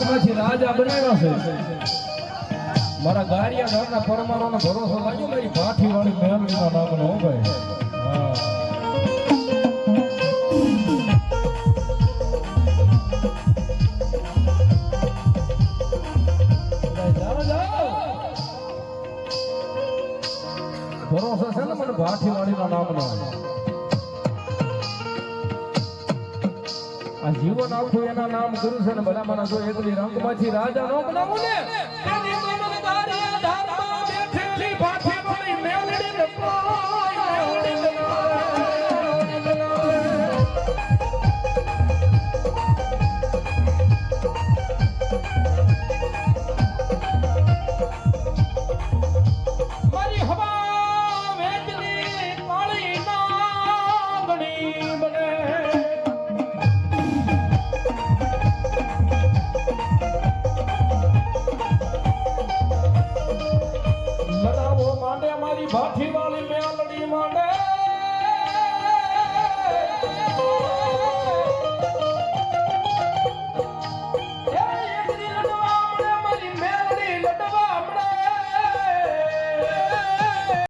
માંથી રાજા બનાવ્યો છે મારા ગારિયા ગામના પરમારોનો ભરોસો લાગ્યો મારી ભાઠી વાળી મેલડીના નામનો હો ભાઈ હા ભરોસો છે ને મને ભાઠી વાળીના નામનો આ જીવન આખું એના નામ કર્યું છે ને ભલા મને જો એકલી રંગમાંથી રાજા નો બનાવું ને એની તો મને ગારિયા ધારમાં બેઠેલી ભાઠી વાળી મેલડી ને મારી હવા વેચની કાળી નાગણી બને ભાઠી વાળી મેલડી માંડે